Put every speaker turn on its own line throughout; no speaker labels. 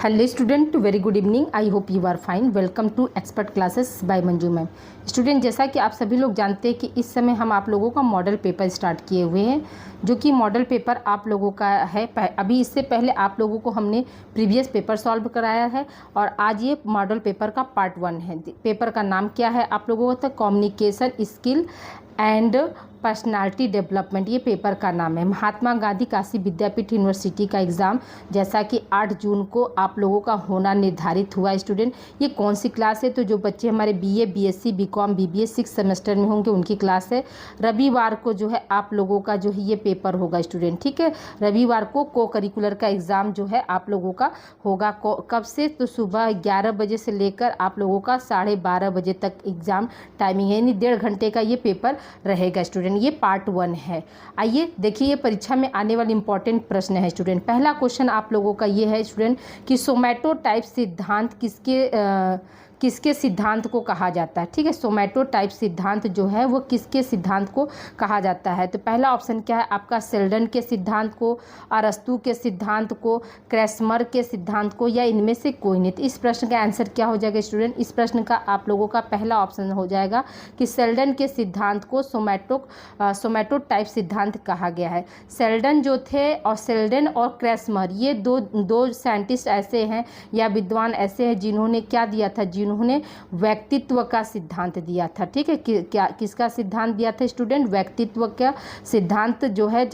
Hello student, very good evening. I hope you are fine. Welcome to expert classes by Manju ma'am. Student, जैसा कि आप सभी लोग जानते हैं कि इस समय हम आप लोगों का मॉडल पेपर स्टार्ट किए हुए हैं, जो कि मॉडल पेपर आप लोगों का है। अभी इससे पहले आप लोगों को हमने प्रीवियस पेपर सॉल्व कराया है और आज ये मॉडल पेपर का पार्ट 1 है। पेपर का नाम क्या है आप लोगों को? Communication skill and personality development, ये पेपर का नाम है। महात्मा गांधी काशी विद्यापीठ यूनिवर्सिटी का एग्ज़ाम जैसा कि 8 जून को आप लोगों का होना निर्धारित हुआ। स्टूडेंट, ये कौन सी क्लास है? तो जो बच्चे हमारे BA, BSc, BCom, BBA 6 semester में होंगे उनकी क्लास है। रविवार को जो है आप लोगों का जो है ये पेपर होगा स्टूडेंट, ठीक है। रविवार को को करिकुलर का एग्ज़ाम जो है आप लोगों का होगा। कब से? तो सुबह 11 बजे से लेकर आप लोगों का 12:30 बजे तक एग्ज़ाम टाइमिंग है, यानी 1.5 घंटे का ये पेपर रहेगा स्टूडेंट। ये पार्ट 1 है। आइए देखिए, ये परीक्षा में आने वाले इंपॉर्टेंट प्रश्न है स्टूडेंट। पहला क्वेश्चन आप लोगों का ये है स्टूडेंट कि सोमैटोटाइप सिद्धांत किसके सिद्धांत को कहा जाता है? ठीक है, सोमैटोटाइप सिद्धांत जो है वो किसके सिद्धांत को कहा जाता है? तो पहला ऑप्शन क्या है आपका? सेल्डन के सिद्धांत को, अरस्तू के सिद्धांत को, क्रैस्मर के सिद्धांत को, या इनमें से कोई नहीं। तो इस प्रश्न का आंसर क्या हो जाएगा स्टूडेंट? इस प्रश्न का आप लोगों का पहला ऑप्शन हो जाएगा कि सेल्डन के सिद्धांत को सोमैटोटाइप सिद्धांत कहा गया है। सेल्डन जो थे और सेल्डन और क्रैस्मर, ये दो साइंटिस्ट ऐसे हैं या विद्वान ऐसे हैं जिन्होंने क्या दिया था? जिन्होंने व्यक्तित्व का सिद्धांत दिया था। ठीक है, क्या किसका सिद्धांत दिया था स्टूडेंट? व्यक्तित्व का सिद्धांत जो है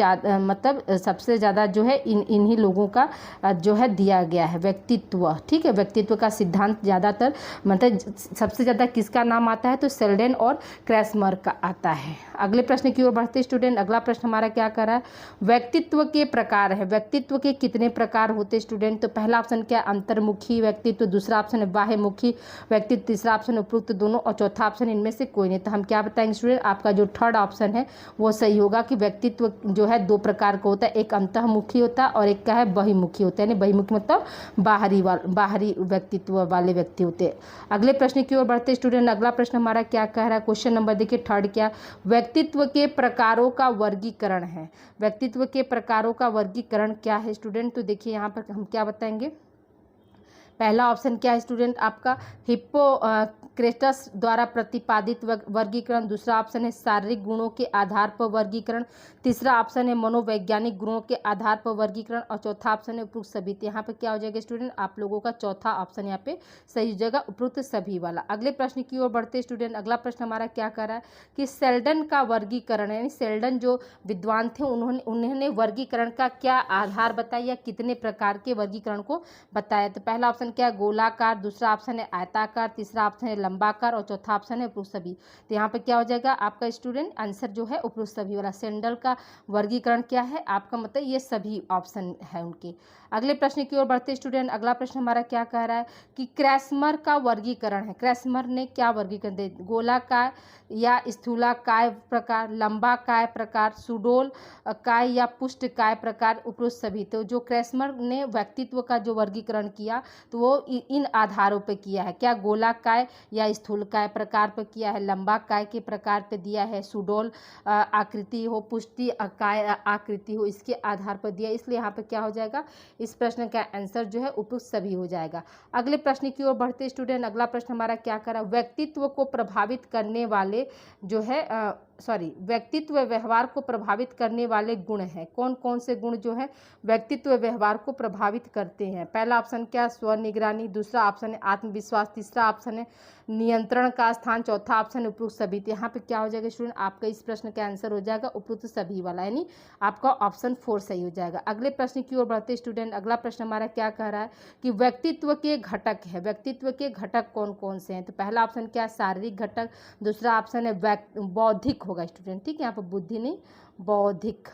मतलब सबसे ज़्यादा जो है इन्हीं लोगों का जो है दिया गया है, व्यक्तित्व। ठीक है, व्यक्तित्व का सिद्धांत ज़्यादातर मतलब सबसे ज़्यादा किसका नाम आता है? तो सेल्डन और क्रैस्मर का आता है। अगले प्रश्न की ओर बढ़ते स्टूडेंट। अगला प्रश्न हमारा क्या कर रहा है? व्यक्तित्व के प्रकार है। व्यक्तित्व के कितने प्रकार होते स्टूडेंट? तो पहला ऑप्शन क्या है? अंतर्मुखी व्यक्तित्व, दूसरा ऑप्शन है बाह्यमुखी व्यक्तित्व, तीसरा ऑप्शन उपरोक्त दोनों, और चौथा ऑप्शन इनमें से कोई नहीं। तो हम क्या बताएंगे स्टूडेंट? आपका जो थर्ड ऑप्शन है वो सही होगा कि व्यक्तित्व जो है 2 प्रकार का होता है, एक अंतर्मुखी होता है और एक क्या है? बहिर्मुखी होता है। यानी बहिर्मुखी मतलब बाहरी व्यक्तित्व वाले व्यक्ति होते हैं। अगले प्रश्न की ओर बढ़ते स्टूडेंट। अगला प्रश्न हमारा क्या कह रहा है? क्वेश्चन नंबर देखिए थर्ड क्या? व्यक्तित्व के प्रकारों का वर्गीकरण है। व्यक्तित्व के प्रकारों का वर्गीकरण क्या है स्टूडेंट? तो देखिए यहाँ पर हम क्या बताएंगे। पहला ऑप्शन क्या है स्टूडेंट आपका? हिप्पोक्रेटस द्वारा प्रतिपादित वर्गीकरण, दूसरा ऑप्शन है शारीरिक गुणों के आधार पर वर्गीकरण, तीसरा ऑप्शन है मनोवैज्ञानिक गुणों के आधार पर वर्गीकरण, और चौथा ऑप्शन है उपरोक्त सभी। तो यहाँ पे क्या हो जाएगा स्टूडेंट? आप लोगों का चौथा ऑप्शन यहाँ पे सही हो जाएगा, उपरोक्त सभी वाला। अगले प्रश्न की ओर बढ़ते स्टूडेंट। अगला प्रश्न हमारा क्या कर रहा है कि सेल्डन का वर्गीकरण, यानी सेल्डन जो विद्वान थे उन्होंने वर्गीकरण का क्या आधार बताया, कितने प्रकार के वर्गीकरण को बताया? तो पहला ऑप्शन क्या है? गोलाकार, दूसरा ऑप्शन है आयताकार, तीसरा ऑप्शन है लंबाकार, और चौथा ऑप्शन है उपरोक्त सभी। तो यहाँ पे क्या हो जाएगा आपका स्टूडेंट? आंसर जो है उपरोक्त सभी वाला। सेंडल का वर्गीकरण क्या है आपका? मतलब ये सभी ऑप्शन है उनके। अगले प्रश्न की ओर बढ़ते स्टूडेंट। अगला प्रश्न हमारा क्या कह रहा है कि क्रैस्मर का वर्गीकरण है। क्रैस्मर ने क्या वर्गीकरण दिया? गोलाकार या स्थूलाकाय प्रकार, लंबाकाय प्रकार, सुडोल काय या पुष्टकाय प्रकार, उपरोक्त सभी। तो जो क्रैस्मर ने व्यक्तित्व का जो वर्गीकरण किया तो वो इन आधारों पर किया है। क्या? गोलाकार या स्थूलकाय प्रकार पर किया है, लंबाकाय के प्रकार पर दिया है, सुडोल आकृति हो, पुष्टि काय आकृति हो, इसके आधार पर दिया। इसलिए यहाँ पर क्या हो जाएगा? इस प्रश्न का आंसर जो है उपरोक्त सभी हो जाएगा। अगले प्रश्न की ओर बढ़ते स्टूडेंट। अगला प्रश्न हमारा क्या करा? व्यक्तित्व को प्रभावित करने वाले जो है व्यक्तित्व व्यवहार को प्रभावित करने वाले गुण हैं। कौन कौन से गुण जो है व्यक्तित्व व्यवहार को प्रभावित करते हैं? पहला ऑप्शन क्या? स्वनिगरानी, दूसरा ऑप्शन है आत्मविश्वास, तीसरा ऑप्शन है नियंत्रण का स्थान, चौथा ऑप्शन है उपरोक्त सभी। तो यहाँ पे क्या हो जाएगा स्टूडेंट? आपका इस प्रश्न का आंसर हो जाएगा उपरोक्त सभी वाला, यानी आपका ऑप्शन 4 सही हो जाएगा। अगले प्रश्न की ओर बढ़ते स्टूडेंट। अगला प्रश्न हमारा क्या कह रहा है कि व्यक्तित्व के घटक है। व्यक्तित्व के घटक कौन कौन से हैं? तो पहला ऑप्शन क्या? शारीरिक घटक, दूसरा ऑप्शन है बौद्धिक होगा स्टूडेंट, ठीक है। यहाँ पर बुद्धि नहीं, बौद्धिक,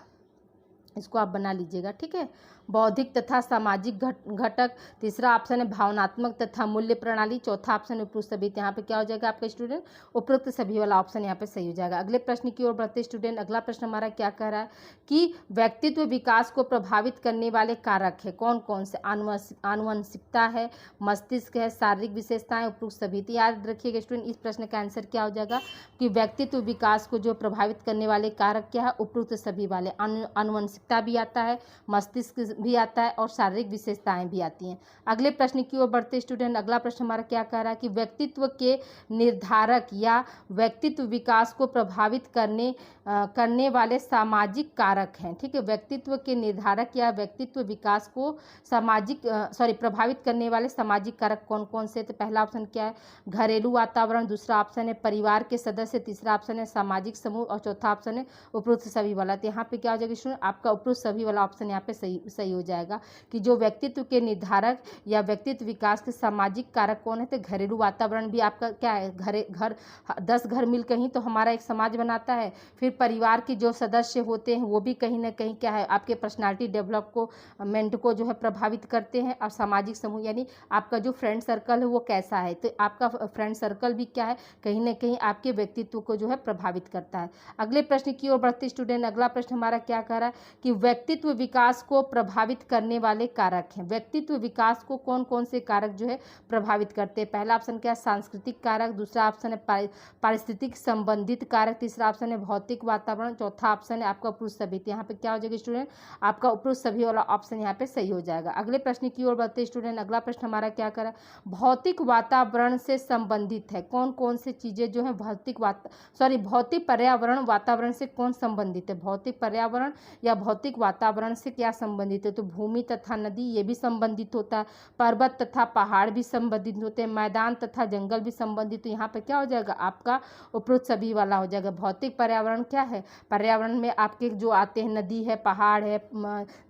इसको आप बना लीजिएगा, ठीक है। बौद्धिक तथा सामाजिक घटक, तीसरा ऑप्शन है भावनात्मक तथा मूल्य प्रणाली, चौथा ऑप्शन है उपरोक्त सभी। यहाँ पे क्या हो जाएगा आपका स्टूडेंट? उपरोक्त सभी वाला ऑप्शन यहाँ पे सही हो जाएगा। अगले प्रश्न की ओर बढ़ते स्टूडेंट। अगला प्रश्न हमारा क्या कह रहा है कि व्यक्तित्व विकास को प्रभावित करने वाले कारक है। कौन कौन से? आनुवंशिकता है, मस्तिष्क है, शारीरिक विशेषताएं, उपरोक्त सभी। तो याद रखिएगा स्टूडेंट, इस प्रश्न का आंसर क्या हो जाएगा कि व्यक्तित्व विकास को जो प्रभावित करने वाले कारक क्या है? उपरोक्त सभी वाले। आनुवंशिकता भी आता है, मस्तिष्क भी आता है और शारीरिक विशेषताएं भी आती हैं। अगले प्रश्न की ओर बढ़ते स्टूडेंट, अगला प्रश्न हमारा क्या कह रहा है कि व्यक्तित्व के निर्धारक या व्यक्तित्व विकास को प्रभावित करने वाले सामाजिक कारक हैं। ठीक है, व्यक्तित्व के निर्धारक या व्यक्तित्व विकास को प्रभावित करने वाले सामाजिक कारक कौन कौन से? तो पहला ऑप्शन क्या है, घरेलू वातावरण, दूसरा ऑप्शन है परिवार के सदस्य, तीसरा ऑप्शन है सामाजिक समूह और चौथा ऑप्शन है उपरोक्त सभी वाला। तो यहाँ पे क्या हो जाएगा स्टूडेंट, आपका उपरोक्त सभी वाला ऑप्शन यहाँ पे सही हो जाएगा कि जो व्यक्तित्व के निर्धारक या व्यक्तित्व विकास के सामाजिक कारक कौन है? तो घरेलू वातावरण भी आपका क्या है, घर 10 घर मिलकर ही तो हमारा एक समाज बनाता है। फिर परिवार के जो सदस्य होते हैं वो भी कहीं ना कहीं क्या है, आपके पर्सनालिटी डेवलपमेंट को जो है प्रभावित करते हैं। और सामाजिक समूह यानी आपका जो फ्रेंड सर्कल है वो कैसा है, तो आपका फ्रेंड सर्कल भी क्या है, कहीं ना कहीं आपके व्यक्तित्व को जो है प्रभावित करता है। अगले प्रश्न की ओर बढ़ते स्टूडेंट, अगला प्रश्न हमारा क्या कह रहा है कि व्यक्तित्व विकास को प्रभावित करने वाले कारक हैं। व्यक्तित्व विकास को कौन कौन से कारक जो है प्रभावित करते हैं? पहला ऑप्शन क्या है, सांस्कृतिक कारक, दूसरा ऑप्शन है पारिस्थितिक संबंधित कारक, तीसरा ऑप्शन है भौतिक वातावरण, चौथा ऑप्शन है आपका उपरोक्त सभी। तो यहाँ पे क्या हो जाएगा स्टूडेंट, आपका उपरोक्त सभी वाला ऑप्शन यहाँ पे सही हो जाएगा। अगले प्रश्न की ओर बढ़ते स्टूडेंट, अगला प्रश्न हमारा क्या कर रहा है, भौतिक वातावरण से संबंधित है। कौन कौन से चीजें जो है भौतिक पर्यावरण वातावरण से कौन संबंधित है? भौतिक पर्यावरण या भौतिक वातावरण से क्या संबंधित है? तो भूमि तथा नदी ये भी संबंधित होता है, पर्वत तथा पहाड़ भी संबंधित होते हैं, मैदान तथा जंगल भी संबंधित। तो यहाँ पे क्या हो जाएगा, आपका उपरोक्त सभी वाला हो जाएगा। भौतिक पर्यावरण क्या है, पर्यावरण में आपके जो आते हैं नदी है, पहाड़ है,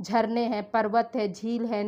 झरने हैं, पर्वत है, झील है,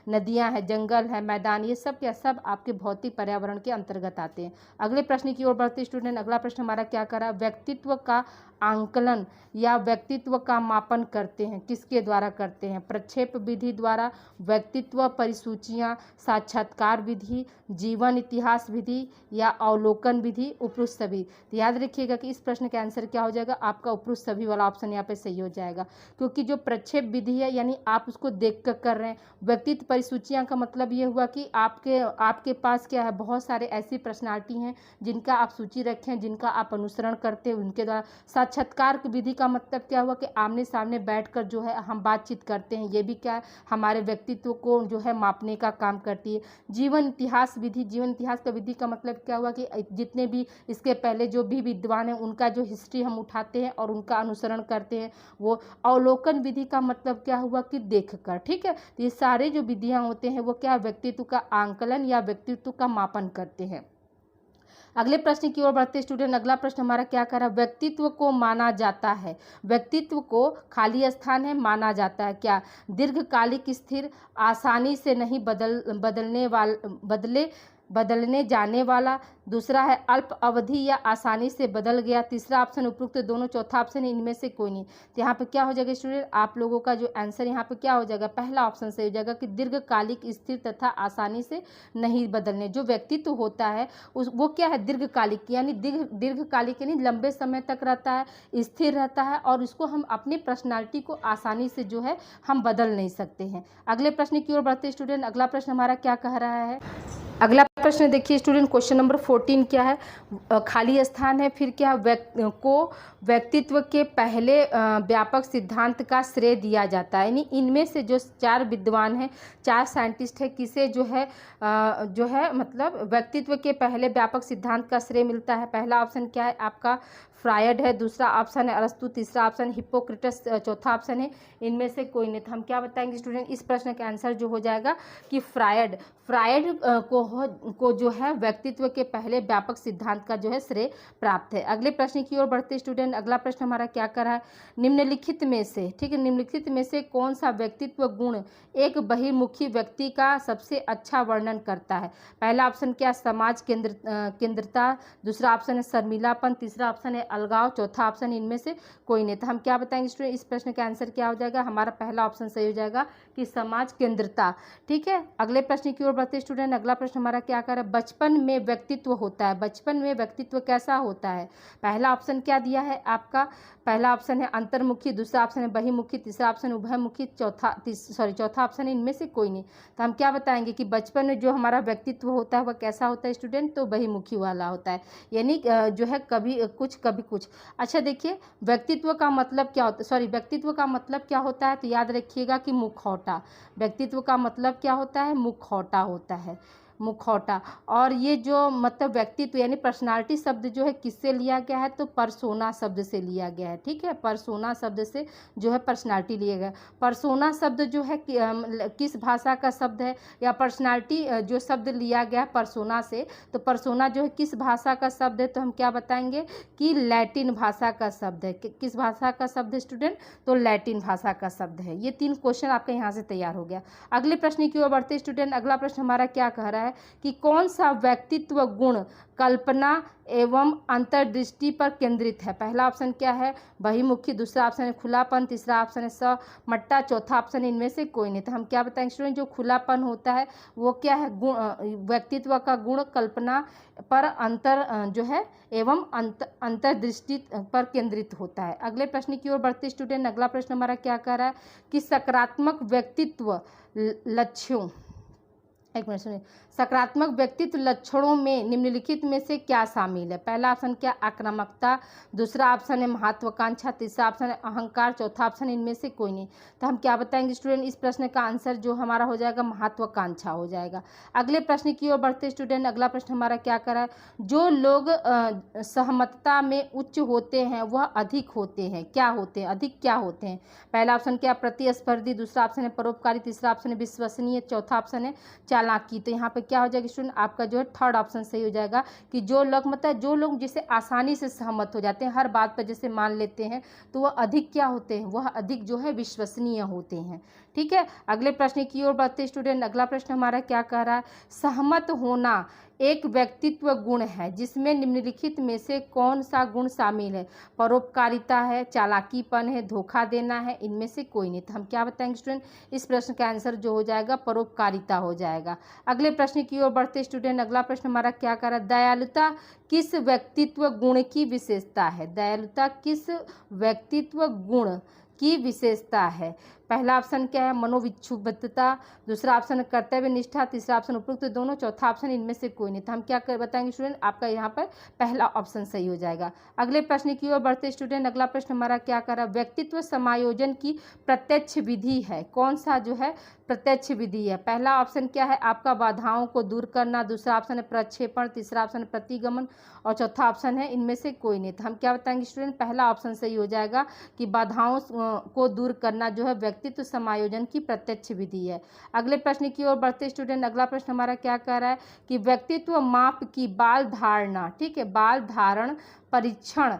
नदियां हैं, जंगल है, मैदान, ये सब क्या सब आपके भौतिक पर्यावरण के अंतर्गत आते हैं। अगले प्रश्न की ओर बढ़ते स्टूडेंट, अगला प्रश्न हमारा क्या कर रहा है, व्यक्तित्व का आंकलन या व्यक्तित्व का मापन करते हैं, किसके द्वारा करते हैं? प्रक्षेप विधि द्वारा, व्यक्तित्व परिसूचियाँ, साक्षात्कार विधि, जीवन इतिहास विधि या अवलोकन विधि, उपरोक्त सभी। तो याद रखिएगा कि इस प्रश्न का आंसर क्या हो जाएगा, आपका उपरोक्त सभी वाला ऑप्शन यहाँ पे सही हो जाएगा, क्योंकि जो प्रक्षेप विधि है यानी आप उसको देख कर रहे हैं। व्यक्तित्व परिसूचियाँ का मतलब ये हुआ कि आपके पास क्या है, बहुत सारे ऐसी पर्सनालिटी हैं जिनका आप सूची रखें, जिनका आप अनुसरण करते हैं, उनके द्वारा। साक्षात्कार विधि का मतलब क्या हुआ कि आमने सामने बैठकर जो है हम बातचीत करते हैं, ये भी क्या है, हमारे व्यक्तित्व को जो है मापने का काम करती है। जीवन इतिहास विधि, जीवन इतिहास का विधि का मतलब क्या हुआ कि जितने भी इसके पहले जो भी विद्वान हैं उनका जो हिस्ट्री हम उठाते हैं और उनका अनुसरण करते हैं, वो। अवलोकन विधि का मतलब क्या हुआ कि देख कर। ठीक है, तो ये सारे जो विधियाँ होते हैं वो क्या, व्यक्तित्व का आंकलन या व्यक्तित्व का मापन करते हैं। अगले प्रश्न की ओर बढ़ते स्टूडेंट, अगला प्रश्न हमारा क्या कर रहा है, व्यक्तित्व को माना जाता है, व्यक्तित्व को खाली स्थान है माना जाता है क्या, दीर्घकालिक, स्थिर, आसानी से नहीं बदलने जाने वाला, दूसरा है अल्प अवधि या आसानी से बदल गया, तीसरा ऑप्शन उपरोक्त दोनों, चौथा ऑप्शन है इनमें से कोई नहीं। तो यहाँ पे क्या हो जाएगा स्टूडेंट, आप लोगों का जो आंसर यहाँ पे क्या हो जाएगा, पहला ऑप्शन सही हो जाएगा कि दीर्घकालिक, स्थिर तथा आसानी से नहीं बदलने। जो व्यक्तित्व होता है वो क्या है, दीर्घकालिक, यानी दीर्घकालिक यानी लंबे समय तक रहता है, स्थिर रहता है और इसको हम अपनी पर्सनालिटी को आसानी से जो है हम बदल नहीं सकते हैं। अगले प्रश्न की ओर बढ़ते स्टूडेंट, अगला प्रश्न हमारा क्या कह रहा है, अगला प्रश्न देखिए स्टूडेंट, क्वेश्चन नंबर 14 क्या है, खाली स्थान है, फिर क्या व्यक्तित्व के पहले व्यापक सिद्धांत का श्रेय दिया जाता है, यानी इनमें से जो 4 विद्वान हैं, 4 साइंटिस्ट हैं, किसे जो है मतलब व्यक्तित्व के पहले व्यापक सिद्धांत का श्रेय मिलता है? पहला ऑप्शन क्या है आपका, फ्रायड है, दूसरा ऑप्शन है अरस्तु, तीसरा ऑप्शन हिप्पोक्रेटस, चौथा ऑप्शन है इनमें से कोई नहीं। तो हम क्या बताएंगे स्टूडेंट, इस प्रश्न का आंसर जो हो जाएगा कि फ्रायड को जो है व्यक्तित्व के पहले व्यापक सिद्धांत का जो है श्रेय प्राप्त है। अगले प्रश्न की ओर बढ़ते स्टूडेंट, अगला प्रश्न हमारा क्या कर रहा है, निम्नलिखित में से, ठीक है, निम्नलिखित में से कौन सा व्यक्तित्व गुण एक बहिर्मुखी व्यक्ति का सबसे अच्छा वर्णन करता है? पहला ऑप्शन क्या, समाज केंद्रता, दूसरा ऑप्शन है शर्मिलापन, तीसरा ऑप्शन है अलगाव, चौथा ऑप्शन इनमें से कोई नहीं। तो हम क्या बताएंगे स्टूडेंट, इस प्रश्न का आंसर क्या हो जाएगा, हमारा पहला ऑप्शन सही हो जाएगा कि समाज केंद्रता। ठीक है, अगले प्रश्न की ओर बढ़ते स्टूडेंट, अगला प्रश्न हमारा क्या कर रहा है, बचपन में व्यक्तित्व होता है, बचपन में व्यक्तित्व कैसा होता है? पहला ऑप्शन क्या दिया है आपका, पहला ऑप्शन है अंतर्मुखी, दूसरा ऑप्शन है बहिर्मुखी, तीसरा ऑप्शन उभयमुखी, चौथा ऑप्शन है इनमें से कोई नहीं। तो हम क्या बताएंगे कि बचपन में जो हमारा व्यक्तित्व होता है वह कैसा होता है स्टूडेंट, तो बहिर्मुखी वाला होता है, यानी जो है कभी कुछ कभी कुछ। अच्छा देखिए, व्यक्तित्व का मतलब क्या होता है, व्यक्तित्व का मतलब क्या होता है, तो याद रखिएगा कि मुखौटा। मुखौटा। व्यक्तित्व का मतलब क्या होता है? मुखौटा होता है, मुखौटा। और ये जो मतलब व्यक्तित्व यानी पर्सनालिटी शब्द जो है किससे लिया गया है? तो पर्सोना शब्द से लिया गया है। ठीक है, पर्सोना शब्द से जो है पर्सनालिटी लिया गया। पर्सोना शब्द जो है किस भाषा का शब्द है? या पर्सनालिटी जो शब्द लिया गया पर्सोना से, तो पर्सोना जो है किस भाषा का शब्द है? तो हम क्या बताएंगे कि लैटिन भाषा का शब्द है। किस भाषा का शब्द है स्टूडेंट? तो लैटिन भाषा का शब्द है। ये 3 क्वेश्चन आपका यहाँ से तैयार हो गया। अगले प्रश्न की ओर बढ़ते स्टूडेंट। अगला प्रश्न हमारा क्या कह रहा है कि कौन सा व्यक्तित्व गुण कल्पना एवं अंतर्दृष्टि पर केंद्रित है? पहला ऑप्शन क्या है? बहिमुखी, दूसरा ऑप्शन है खुलापन, तीसरा ऑप्शन है समट्टा, चौथा ऑप्शन है इनमें से कोई नहीं। तो हम क्या बताएंगे स्टूडेंट? जो खुलापन होता है वो क्या है? गुण, व्यक्तित्व का गुण कल्पना पर जो है एवं अंतर्दृष्टि पर केंद्रित होता है। अगले प्रश्न की ओर बढ़ते स्टूडेंट। अगला प्रश्न हमारा क्या कह रहा है कि सकारात्मक व्यक्तित्व लक्ष्यों, एक मिनट सुनिए, सकारात्मक व्यक्तित्व लक्षणों में निम्नलिखित में से क्या शामिल है? पहला ऑप्शन क्या? आक्रामकता, दूसरा ऑप्शन है महत्वाकांक्षा, तीसरा ऑप्शन है अहंकार, चौथा ऑप्शन है इनमें से कोई नहीं। तो हम क्या बताएंगे स्टूडेंट? इस प्रश्न का आंसर जो हमारा हो जाएगा महत्वाकांक्षा हो जाएगा। अगले प्रश्न की ओर बढ़ते स्टूडेंट। अगला प्रश्न हमारा क्या कर रहा है? जो लोग सहमतता में उच्च होते हैं वह अधिक होते हैं, क्या होते हैं? अधिक क्या होते हैं? पहला ऑप्शन क्या? प्रतिस्पर्धी, दूसरा ऑप्शन है परोपकारी, तीसरा ऑप्शन है विश्वसनीय, चौथा ऑप्शन है चालाकी। तो यहाँ पे क्या हो जाएगा स्टूडेंट? आपका जो है थर्ड ऑप्शन सही हो जाएगा कि जो लोग मतलब जो लोग जैसे आसानी से सहमत हो जाते हैं, हर बात पर जैसे मान लेते हैं, तो वह अधिक क्या होते हैं? वह अधिक जो है विश्वसनीय होते हैं। ठीक है, अगले प्रश्न की ओर बढ़ते स्टूडेंट। अगला प्रश्न हमारा क्या कह रहा है? सहमत होना एक व्यक्तित्व गुण है जिसमें निम्नलिखित में से कौन सा गुण शामिल है? परोपकारिता है, चालाकीपन है, धोखा देना है, इनमें से कोई नहीं। तो हम क्या बताएंगे स्टूडेंट? इस प्रश्न का आंसर जो हो जाएगा परोपकारिता हो जाएगा। अगले प्रश्न की ओर बढ़ते स्टूडेंट। अगला प्रश्न हमारा क्या कर रहा है? दयालुता किस व्यक्तित्व गुण की विशेषता है? दयालुता किस व्यक्तित्व गुण की विशेषता है? पहला ऑप्शन क्या है? मनोविक्षुब्धता, दूसरा ऑप्शन है कर्तव्य निष्ठा, तीसरा ऑप्शन उपयुक्त दोनों, चौथा ऑप्शन इनमें से कोई नहीं। तो हम क्या कर बताएंगे स्टूडेंट? आपका यहाँ पर पहला ऑप्शन सही हो जाएगा। अगले प्रश्न की ओर बढ़ते स्टूडेंट। अगला प्रश्न हमारा क्या कर रहा है? व्यक्तित्व समायोजन की प्रत्यक्ष विधि है, कौन सा जो है प्रत्यक्ष विधि है? पहला ऑप्शन क्या है? आपका बाधाओं को दूर करना, दूसरा ऑप्शन है प्रक्षेपण, तीसरा ऑप्शन है प्रतिगमन और चौथा ऑप्शन है इनमें से कोई नहीं। तो हम क्या बताएंगे स्टूडेंट? पहला ऑप्शन सही हो जाएगा कि बाधाओं को दूर करना जो है व्यक्तित्व समायोजन की प्रत्यक्ष विधि है। अगले प्रश्न की ओर बढ़ते स्टूडेंट। अगला प्रश्न हमारा क्या कह रहा है कि व्यक्तित्व माप की बाल धारणा, ठीक है, बाल धारण परीक्षण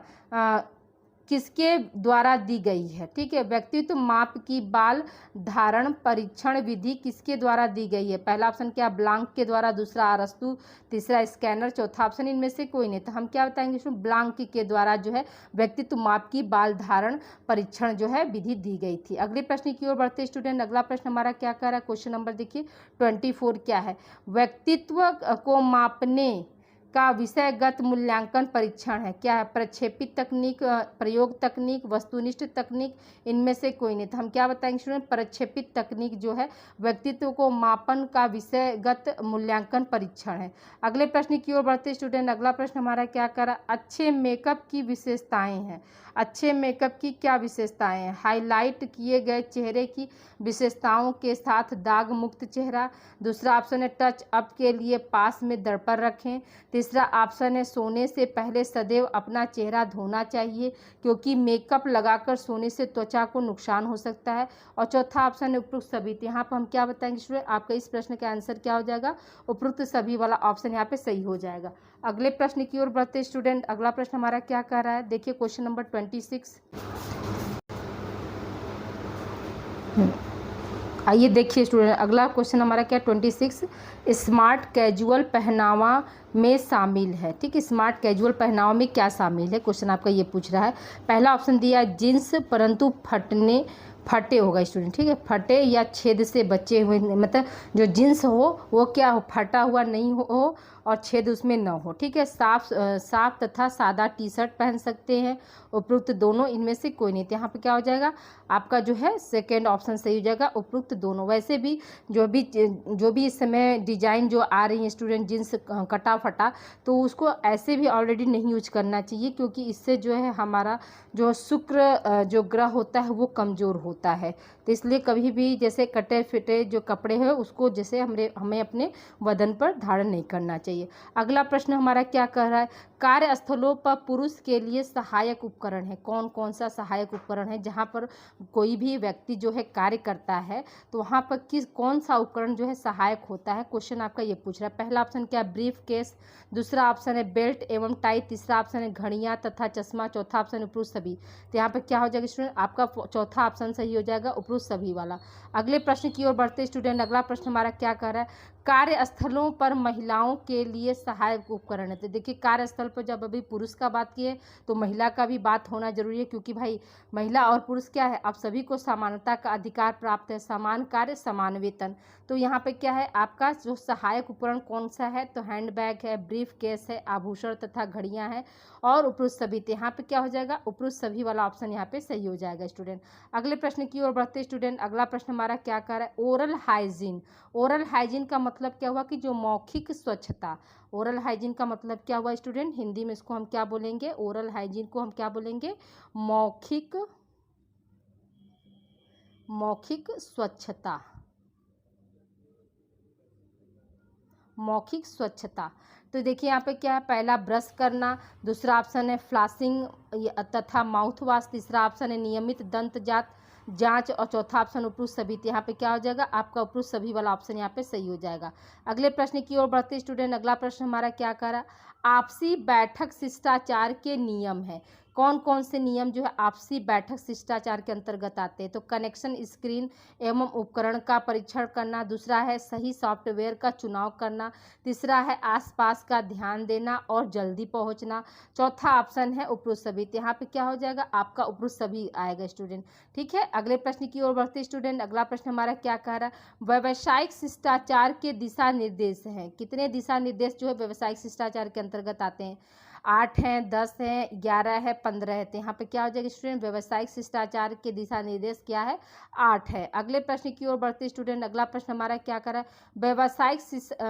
किसके द्वारा दी गई है? ठीक है, व्यक्तित्व माप की बाल धारण परीक्षण विधि किसके द्वारा दी गई है? पहला ऑप्शन क्या? ब्लांक के द्वारा, दूसरा अरस्तु, तीसरा स्कैनर, चौथा ऑप्शन इनमें से कोई नहीं। तो हम क्या बताएंगे इसमें? ब्लांक के द्वारा जो है व्यक्तित्व माप की बाल धारण परीक्षण जो है विधि दी गई थी। अगले प्रश्न की ओर बढ़ते स्टूडेंट। अगला प्रश्न हमारा क्या कह रहा है? क्वेश्चन नंबर देखिए 24 क्या है? व्यक्तित्व को मापने का विषयगत मूल्यांकन परीक्षण है, क्या है? प्रक्षेपित तकनीक, प्रयोग तकनीक, वस्तुनिष्ठ तकनीक, इनमें से कोई नहीं। तो हम क्या बताएंगे स्टूडेंट? प्रक्षेपित तकनीक जो है व्यक्तित्व को मापन का विषयगत मूल्यांकन परीक्षण है। अगले प्रश्न की ओर बढ़ते स्टूडेंट। अगला प्रश्न हमारा क्या कर रहा है? अच्छे मेकअप की विशेषताएं हैं, अच्छे मेकअप की क्या विशेषताएं हैं? हाईलाइट किए गए चेहरे की विशेषताओं के साथ दाग मुक्त चेहरा, दूसरा ऑप्शन है टच अप के लिए पास में दर्पण रखें, तीसरा ऑप्शन है सोने से पहले सदैव अपना चेहरा धोना चाहिए क्योंकि मेकअप लगाकर सोने से त्वचा को नुकसान हो सकता है, और चौथा ऑप्शन है उपरोक्त सभी। तो यहाँ पर हम क्या बताएंगे स्टूडेंट? आपका इस प्रश्न का आंसर क्या हो जाएगा? उपरोक्त सभी वाला ऑप्शन यहाँ पे सही हो जाएगा। अगले प्रश्न की ओर बढ़ते स्टूडेंट। अगला प्रश्न हमारा क्या कह रहा है? देखिए क्वेश्चन नंबर 26। आइए देखिए स्टूडेंट, अगला क्वेश्चन हमारा क्या? 26 स्मार्ट कैजुअल पहनावा में शामिल है। ठीक है, स्मार्ट कैजुअल पहनावा में क्या शामिल है? क्वेश्चन आपका ये पूछ रहा है। पहला ऑप्शन दिया है जींस परंतु फटे होगा स्टूडेंट, ठीक है, फटे या छेद से बचे हुए, मतलब जो जींस हो वो क्या हो? फटा हुआ नहीं हो और छेद उसमें न हो। ठीक है, साफ तथा सादा टी शर्ट पहन सकते हैं, उपरोक्त दोनों, इनमें से कोई नहीं। तो यहाँ पे क्या हो जाएगा? आपका जो है सेकेंड ऑप्शन सही हो जाएगा, उपरोक्त दोनों। वैसे भी जो भी इस समय डिजाइन जो आ रही है स्टूडेंट जींस कटा फटा, तो उसको ऐसे भी ऑलरेडी नहीं यूज करना चाहिए क्योंकि इससे जो है हमारा जो शुक्र जो ग्रह होता है वो कमज़ोर होता है। होता है। तो इसलिए कभी भी जैसे कटे फिटे जो कपड़े हैं उसको जैसे हमें अपने बदन पर धारण नहीं करना चाहिए। अगला प्रश्न हमारा क्या कह रहा है, कार्यस्थलों पर पुरुष के लिए सहायक उपकरण है। कौन कौन सा सहायक उपकरण है, जहाँ पर कोई भी व्यक्ति जो है कार्य करता है तो वहाँ पर कौन सा उपकरण जो है सहायक होता है। क्वेश्चन आपका ये पूछ रहा है। पहला ऑप्शन क्या है, ब्रीफ केस। दूसरा ऑप्शन है बेल्ट एवं टाई। तीसरा ऑप्शन है घड़ियाँ तथा चश्मा। चौथा ऑप्शन है उपरुक्त सभी। तो यहाँ पर क्या हो जाएगा स्टूडेंट, आपका चौथा ऑप्शन सही हो जाएगा, उपरुक्त सभी वाला। अगले प्रश्न की ओर बढ़ते स्टूडेंट। अगला प्रश्न हमारा क्या कह रहा है, कार्यस्थलों पर महिलाओं के लिए सहायक उपकरण है। तो देखिए कार्यस्थल पर जब अभी पुरुष का बात किए तो महिला का भी बात होना जरूरी है, क्योंकि भाई महिला और पुरुष क्या है, आप सभी को समानता का अधिकार प्राप्त है, समान कार्य समान वेतन। तो यहाँ पे क्या है आपका जो सहायक उपकरण कौन सा है, तो हैंडबैग है, ब्रीफ केस है, आभूषण तथा घड़ियाँ हैं और उपरुक्त सभी। तो यहाँ पे क्या हो जाएगा, उपरुक्त सभी वाला ऑप्शन यहाँ पे सही हो जाएगा स्टूडेंट। अगले प्रश्न की ओर बढ़ते स्टूडेंट। अगला प्रश्न हमारा क्या कर रहा है, ओरल हाइजीन। ओरल हाइजीन का मतलब क्या हुआ कि जो मौखिक स्वच्छता। ओरल हाइजीन का मतलब क्या हुआ स्टूडेंट, हिंदी में इसको हम क्या बोलेंगे, ओरल हाइजीन को हम क्या बोलेंगे, मौखिक स्वच्छता। मौखिक स्वच्छता। तो देखिए यहाँ पे क्या है, पहला ब्रश करना, दूसरा ऑप्शन है फ्लॉसिंग तथा माउथ वॉश, तीसरा ऑप्शन है नियमित दंत जांच और चौथा ऑप्शन उपरुक्त सभी। तो यहाँ पे क्या हो जाएगा आपका उपरुक्त सभी वाला ऑप्शन यहाँ पे सही हो जाएगा। अगले प्रश्न की ओर बढ़ते स्टूडेंट। अगला प्रश्न हमारा क्या कर रहा है, आपसी बैठक शिष्टाचार के नियम है। कौन कौन से नियम जो है आपसी बैठक शिष्टाचार के अंतर्गत आते हैं, तो कनेक्शन स्क्रीन एवं उपकरण का परीक्षण करना, दूसरा है सही सॉफ्टवेयर का चुनाव करना, तीसरा है आसपास का ध्यान देना और जल्दी पहुंचना, चौथा ऑप्शन है उपरुक्त सभी। तो यहाँ पे क्या हो जाएगा आपका उपरुक्त सभी आएगा स्टूडेंट। ठीक है, अगले प्रश्न की ओर बढ़ते स्टूडेंट। अगला प्रश्न हमारा क्या कह रहा है, व्यावसायिक शिष्टाचार के दिशा निर्देश हैं। कितने दिशा निर्देश जो है व्यावसायिक शिष्टाचार के अंतर्गत आते हैं, 8 हैं, 10 हैं, 11 है, 15 है। तो यहाँ पे क्या हो जाएगा स्टूडेंट, व्यावसायिक शिष्टाचार के दिशा निर्देश क्या है, 8 है। अगले प्रश्न की ओर बढ़ते स्टूडेंट। अगला प्रश्न हमारा क्या कर रहा है, व्यावसायिक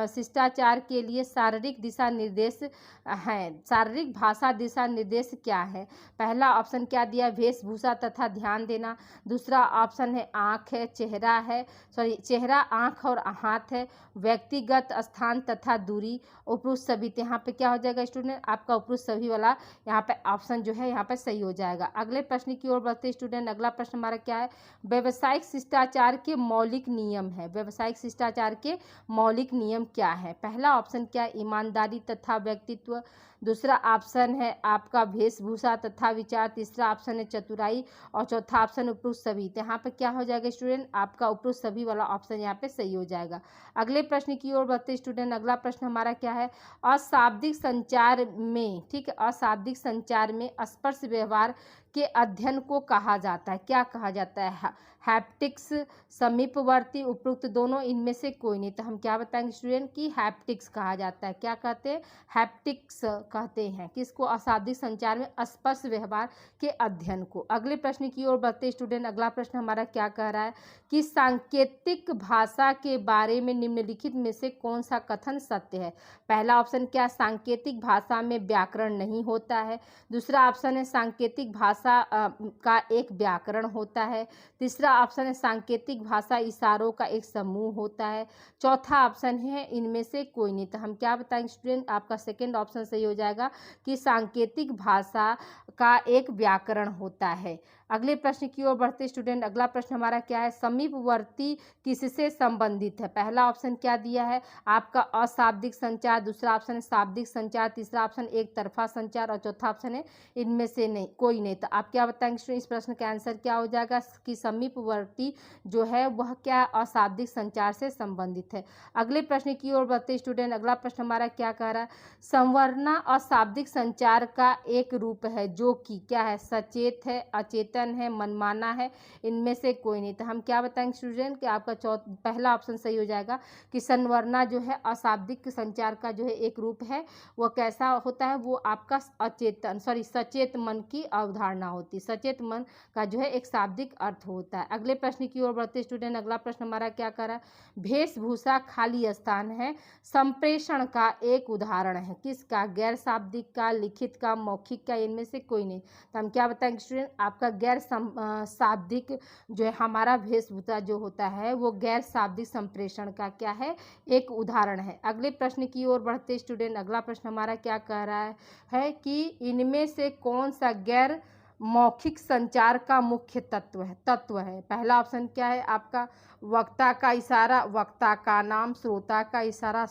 शिष्टाचार के लिए शारीरिक दिशा निर्देश हैं। शारीरिक भाषा दिशा निर्देश क्या है, पहला ऑप्शन क्या दिया, वेशभूषा तथा ध्यान देना, दूसरा ऑप्शन है आँख है, चेहरा आँख और हाथ है, व्यक्तिगत स्थान तथा दूरी, उपरुक्त सभी। तो यहाँ पे क्या हो जाएगा स्टूडेंट आपका उपरुक्त सभी वाला यहाँ पे ऑप्शन जो है यहाँ पे सही हो जाएगा। अगले प्रश्न की ओर बढ़ते स्टूडेंट। अगला प्रश्न हमारा क्या है, व्यावसायिक शिष्टाचार के मौलिक नियम है। व्यावसायिक शिष्टाचार के मौलिक नियम क्या है, पहला ऑप्शन क्या है, ईमानदारी तथा व्यक्तित्व, दूसरा ऑप्शन है आपका वेशभूषा तथा विचार, तीसरा ऑप्शन है चतुराई और चौथा ऑप्शन उपरुक्त सभी। तो यहाँ पे क्या हो जाएगा स्टूडेंट आपका उपरुक्त सभी वाला ऑप्शन यहाँ पे सही हो जाएगा। अगले प्रश्न की ओर बढ़ते स्टूडेंट। अगला प्रश्न हमारा क्या है, अशाब्दिक संचार में, ठीक है, अशाब्दिक संचार में स्पर्श व्यवहार के अध्ययन को कहा जाता है, क्या कहा जाता है, हैप्टिक्स, समीपवर्ती, उपयुक्त, दोनों, इनमें से कोई नहीं। तो हम क्या बताएंगे स्टूडेंट कि हैप्टिक्स कहा जाता है। क्या कहते हैं, हैप्टिक्स कहते हैं किसको, अशाब्दिक संचार में स्पर्श व्यवहार के अध्ययन को। अगले प्रश्न की ओर बढ़ते स्टूडेंट। अगला प्रश्न हमारा क्या कह रहा है कि सांकेतिक भाषा के बारे में निम्नलिखित में से कौन सा कथन सत्य है। पहला ऑप्शन क्या, सांकेतिक भाषा में व्याकरण नहीं होता है, दूसरा ऑप्शन है सांकेतिक भाषा का एक व्याकरण होता है, तीसरा ऑप्शन है सांकेतिक भाषा इशारों का एक समूह होता है, चौथा ऑप्शन है इनमें से कोई नहीं। तो हम क्या बताएंगे स्टूडेंट आपका सेकंड ऑप्शन सही हो जाएगा कि सांकेतिक भाषा का एक व्याकरण होता है। अगले प्रश्न की ओर बढ़ते स्टूडेंट। अगला प्रश्न हमारा क्या है, समीपवर्ती किससे संबंधित है। पहला ऑप्शन क्या दिया है आपका अशाब्दिक संचार, दूसरा ऑप्शन है शाब्दिक संचार, तीसरा ऑप्शन एक तरफा संचार और चौथा ऑप्शन है इनमें से नहीं कोई नहीं। तो आप क्या बताएंगे स्टूडेंट, इस प्रश्न का आंसर क्या हो जाएगा कि समीपवर्ती जो है वह क्या अशाब्दिक संचार से संबंधित है। अगले प्रश्न की ओर बढ़ते स्टूडेंट। अगला प्रश्न हमारा क्या कह रहा है, संवरना अशाब्दिक संचार का एक रूप है जो कि क्या है, सचेत है, अचेतन है, मनमाना है, इनमें से कोई नहीं। तो हम क्या बताएंगे स्टूडेंट कि आपका पहला ऑप्शन सही हो जाएगा कि संवरना जो है अशाब्दिक संचार का जो है एक रूप है, वह कैसा होता है, वो आपका सचेत मन की अवधारणा होती है, सचेत मन का जो है एक शाब्दिक अर्थ होता है। अगले प्रश्न की ओर बढ़ते स्टूडेंट। अगला प्रश्न हमारा क्या कर रहा है, वेशभूषा खाली स्थान है, संप्रेषण का एक उदाहरण है, किसका, गैर शाब्दिक का, लिखित का, मौखिक का, इनमें से कोई नहीं। तो हम क्या बताएंगे स्टूडेंट, आपका गैर शाब्दिक जो है हमारा वेशभूषा जो होता है वो गैर शाब्दिक संप्रेषण का क्या है, एक उदाहरण है। अगले प्रश्न की ओर बढ़ते स्टूडेंट, अगला प्रश्न हमारा क्या कह रहा है कि इनमें से कौन सा गैर मौखिक संचार का मुख्य तत्व है। पहला ऑप्शन क्या है आपका, वक्ता का इशारा, वक्ता का नाम, श्रोता का इशारा,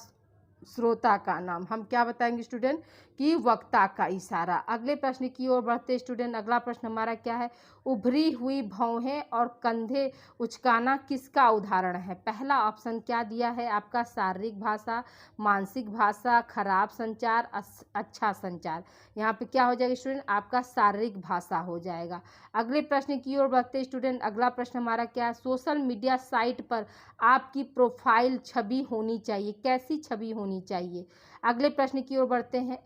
श्रोता का नाम। हम क्या बताएंगे स्टूडेंट कि वक्ता का इशारा। अगले प्रश्न की ओर बढ़ते स्टूडेंट, अगला प्रश्न हमारा क्या है, उभरी हुई भौहें और कंधे उचकाना किसका उदाहरण है। पहला ऑप्शन क्या दिया है आपका, शारीरिक भाषा, मानसिक भाषा, खराब संचार, अच्छा संचार। यहाँ पे क्या हो जाएगा स्टूडेंट, आपका शारीरिक भाषा हो जाएगा। अगले प्रश्न की ओर बढ़ते स्टूडेंट, अगला प्रश्न हमारा क्या है, सोशल मीडिया साइट पर आपकी प्रोफाइल छवि होनी चाहिए, कैसी छवि होनी चाहिए। अगले प्रश्न की ओर बढ़ते हैं,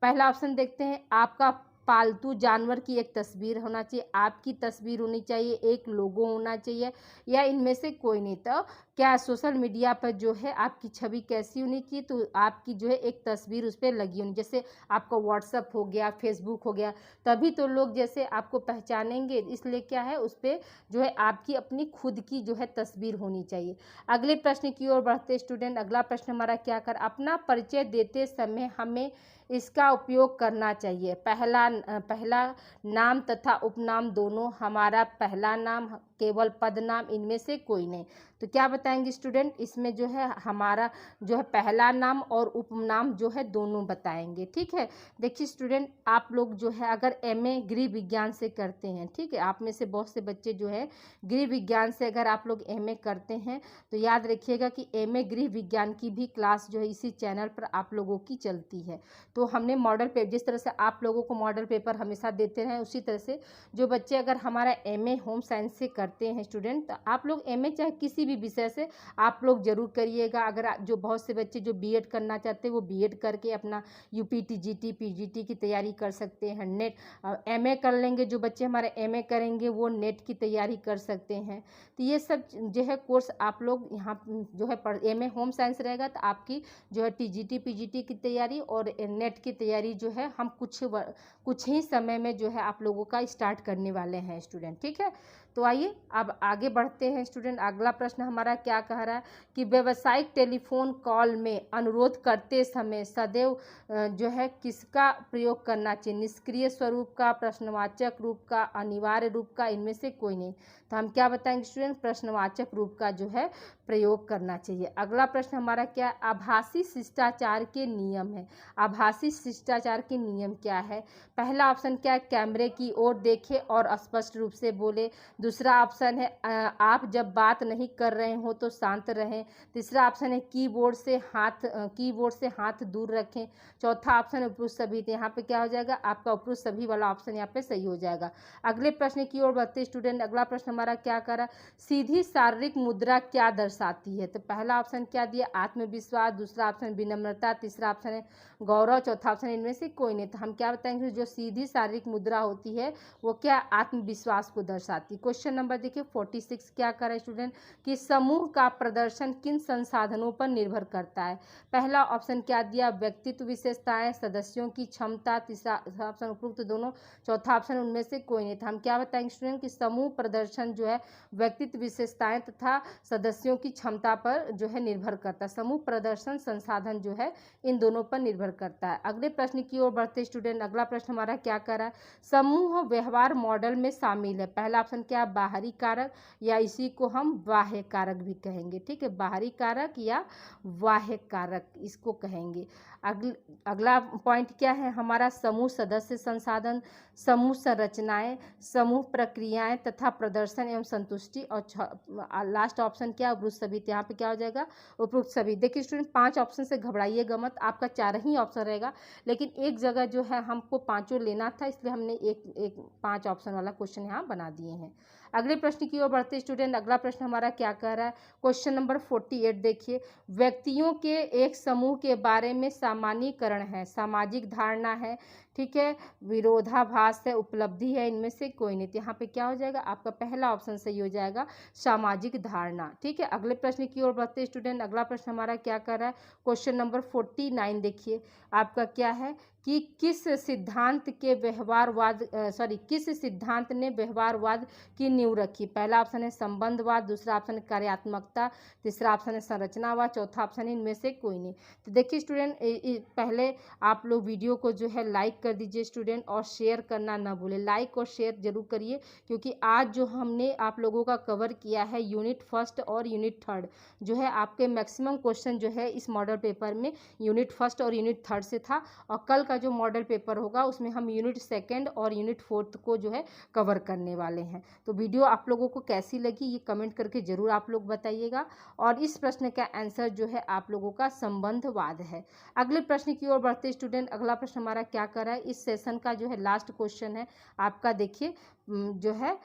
पहला ऑप्शन देखते हैं, आपका पालतू जानवर की एक तस्वीर होना चाहिए, आपकी तस्वीर होनी चाहिए, एक लोगो होना चाहिए, या इनमें से कोई नहीं। तो क्या सोशल मीडिया पर जो है आपकी छवि कैसी होनी चाहिए, तो आपकी जो है एक तस्वीर उस पर लगी होनी, जैसे आपका व्हाट्सअप हो गया, फेसबुक हो गया, तभी तो लोग जैसे आपको पहचानेंगे, इसलिए क्या है उस पर जो है आपकी अपनी खुद की जो है तस्वीर होनी चाहिए। अगले प्रश्न की ओर बढ़ते स्टूडेंट, अगला प्रश्न हमारा क्या कर, अपना परिचय देते समय हमें इसका उपयोग करना चाहिए। पहला नाम तथा उपनाम दोनों, हमारा पहला नाम, केवल पद नाम, इनमें से कोई नहीं। तो क्या बताएंगे स्टूडेंट, इसमें जो है हमारा जो है पहला नाम और उपनाम जो है दोनों बताएंगे। ठीक है, देखिए स्टूडेंट, आप लोग जो है अगर एमए गृह विज्ञान से करते हैं, ठीक है, आप में से बहुत से बच्चे जो है गृह विज्ञान से अगर आप लोग एमए करते हैं तो याद रखिएगा कि एमए गृह विज्ञान की भी क्लास जो है इसी चैनल पर आप लोगों की चलती है। तो हमने मॉडल पेपर, जिस तरह से आप लोगों को मॉडल पेपर हमेशा देते हैं, उसी तरह से जो बच्चे अगर हमारा एमए होम साइंस से करते हैं स्टूडेंट, तो आप लोग एमए चाहे किसी भी विषय से आप लोग जरूर करिएगा। अगर जो बहुत से बच्चे जो बीएड करना चाहते हैं वो बीएड करके अपना यूपी टीजीटी पीजीटी की तैयारी कर सकते हैं। नेट एमए कर लेंगे, जो बच्चे हमारे एमए करेंगे वो नेट की तैयारी कर सकते हैं। तो ये सब जो है कोर्स आप लोग यहाँ जो है एमए होम साइंस रहेगा तो आपकी जो है टीजीटी पीजीटी की तैयारी और नेट की तैयारी जो है हम कुछ ही समय में जो है आप लोगों का स्टार्ट करने वाले हैं स्टूडेंट। ठीक है, तो आइए अब आगे बढ़ते हैं स्टूडेंट। अगला प्रश्न हमारा क्या कह रहा है कि व्यावसायिक टेलीफोन कॉल में अनुरोध करते समय सदैव जो है किसका प्रयोग करना चाहिए, निष्क्रिय स्वरूप का, प्रश्नवाचक रूप का, अनिवार्य रूप का, इनमें से कोई नहीं। तो हम क्या बताएंगे स्टूडेंट, प्रश्नवाचक रूप का जो है प्रयोग करना चाहिए। अगला प्रश्न हमारा क्या, आभासी शिष्टाचार के नियम है। आभासी शिष्टाचार के नियम क्या है। पहला ऑप्शन क्या है, कैमरे की ओर देखे और स्पष्ट रूप से बोले। दूसरा ऑप्शन है आप जब बात नहीं कर रहे हो तो शांत रहें। तीसरा ऑप्शन है कीबोर्ड से हाथ दूर रखें। चौथा ऑप्शन उपरुक्त सभी। तो यहाँ पे क्या हो जाएगा, आपका उपरुक्त सभी वाला ऑप्शन यहाँ पे सही हो जाएगा। अगले प्रश्न की ओर बढ़ते स्टूडेंट, अगला प्रश्न हमारा क्या कर रहा है, सीधी शारीरिक मुद्रा क्या दर्शाती है। तो पहला ऑप्शन क्या दिया, आत्मविश्वास। दूसरा ऑप्शन विनम्रता। तीसरा ऑप्शन है गौरव। चौथा ऑप्शन इनमें से कोई नहीं। तो हम क्या बताएंगे, जो सीधी शारीरिक मुद्रा होती है वो क्या, आत्मविश्वास को दर्शाती। क्वेश्चन नंबर देखिए 46 क्या कर रहा है स्टूडेंट कि समूह का प्रदर्शन किन संसाधनों पर निर्भर करता है। पहला ऑप्शन क्या दिया, व्यक्तित्व विशेषताएं, सदस्यों की क्षमता। तीसरा ऑप्शन उपरोक्त दोनों। चौथा ऑप्शन उनमें से कोई नहीं। था हम क्या बताएंगे स्टूडेंट कि समूह प्रदर्शन जो है व्यक्तित्व विशेषताएं तथा सदस्यों की क्षमता पर जो है निर्भर करता है। समूह प्रदर्शन संसाधन जो है इन दोनों पर निर्भर करता है। अगले प्रश्न की ओर बढ़ते स्टूडेंट, अगला प्रश्न हमारा क्या कर रहा है, समूह व्यवहार मॉडल में शामिल है। पहला ऑप्शन क्या, बाहरी कारक, या इसी को हम बाह्य कारक भी कहेंगे। ठीक है, बाहरी कारक या बाह्य कारक इसको कहेंगे। अगला पॉइंट क्या है हमारा, समूह सदस्य संसाधन, समूह संरचनाएं, समूह प्रक्रियाएं तथा प्रदर्शन एवं संतुष्टि। और लास्ट ऑप्शन क्या, उपरोक्त सभी। यहाँ पे क्या हो जाएगा, उपरोक्त सभी। देखिए स्टूडेंट 5 ऑप्शन से घबराइएगा मत, आपका 4 ही ऑप्शन रहेगा, लेकिन एक जगह जो है हमको 5 लेना था, इसलिए हमने एक 5 ऑप्शन वाला क्वेश्चन यहाँ बना दिए हैं। अगले प्रश्न की ओर बढ़ते स्टूडेंट, अगला प्रश्न हमारा क्या कह रहा है, क्वेश्चन नंबर 48 देखिए, व्यक्तियों के एक समूह के बारे में सामान्यीकरण है, सामाजिक धारणा है ठीक है, विरोधाभास है, उपलब्धि है, इनमें से कोई नहीं। तो यहाँ पे क्या हो जाएगा, आपका पहला ऑप्शन सही हो जाएगा, सामाजिक धारणा। ठीक है, अगले प्रश्न की ओर बढ़ते स्टूडेंट। अगला प्रश्न हमारा क्या कर रहा है, क्वेश्चन नंबर 49 देखिए आपका क्या है कि किस सिद्धांत के व्यवहारवाद किस सिद्धांत ने व्यवहारवाद की नींव रखी। पहला ऑप्शन है संबंधवाद, दूसरा ऑप्शन है कार्यात्मकता, तीसरा ऑप्शन है संरचनावाद, चौथा ऑप्शन है इनमें से कोई नहीं। तो देखिए स्टूडेंट, पहले आप लोग वीडियो को जो है लाइक कर दीजिए स्टूडेंट, और शेयर करना ना भूलें। लाइक और शेयर जरूर करिए, क्योंकि आज जो हमने आप लोगों का कवर किया है यूनिट फर्स्ट और यूनिट थर्ड, जो है आपके मैक्सिमम क्वेश्चन जो है इस मॉडल पेपर में यूनिट फर्स्ट और यूनिट थर्ड से था, और कल का जो मॉडल पेपर होगा उसमें हम यूनिट सेकंड और यूनिट फोर्थ को जो है कवर करने वाले हैं। तो वीडियो आप लोगों को कैसी लगी ये कमेंट करके ज़रूर आप लोग बताइएगा। और इस प्रश्न का आंसर जो है आप लोगों का संबंधवाद है। अगले प्रश्न की ओर बढ़ते स्टूडेंट। अगला प्रश्न हमारा क्या कर रहा है, इस सेशन का जो है लास्ट क्वेश्चन है आपका। देखिए जो है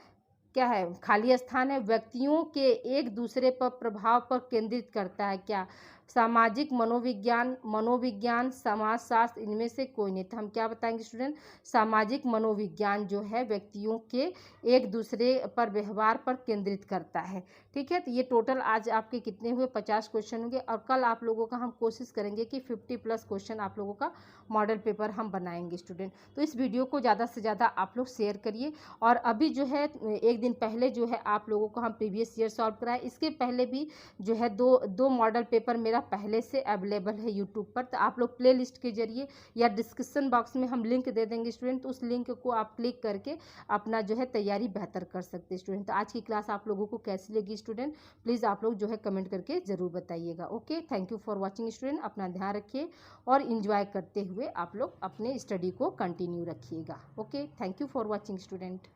क्या है, खाली स्थान है, व्यक्तियों के एक दूसरे पर प्रभाव पर केंद्रित करता है क्या। सामाजिक मनोविज्ञान, मनोविज्ञान, समाजशास्त्र, इनमें से कोई नहीं। तो हम क्या बताएंगे स्टूडेंट, सामाजिक मनोविज्ञान जो है व्यक्तियों के एक दूसरे पर व्यवहार पर केंद्रित करता है। ठीक है, तो ये टोटल आज आपके कितने हुए, 50 क्वेश्चन होंगे, और कल आप लोगों का हम कोशिश करेंगे कि 50+ क्वेश्चन आप लोगों का मॉडल पेपर हम बनाएंगे स्टूडेंट। तो इस वीडियो को ज़्यादा से ज़्यादा आप लोग शेयर करिए। और अभी जो है एक दिन पहले जो है आप लोगों को हम प्रीवियस ईयर सॉल्व कराए, इसके पहले भी जो है दो मॉडल पेपर मेरा पहले से अवेलेबल है यूट्यूब पर। तो आप लोग प्ले लिस्ट के जरिए या डिस्क्रिप्शन बॉक्स में हम लिंक दे देंगे स्टूडेंट, तो उस लिंक को आप क्लिक करके अपना जो है तैयारी बेहतर कर सकते हैं स्टूडेंट। तो आज की क्लास आप लोगों को कैसी लगी स्टूडेंट, प्लीज़ आप लोग जो है कमेंट करके ज़रूर बताइएगा। Okay, thank you for watching student. अपना ध्यान रखिए और इंजॉय करते हुए आप लोग अपने स्टडी को कंटिन्यू रखिएगा। Okay, thank you for watching student.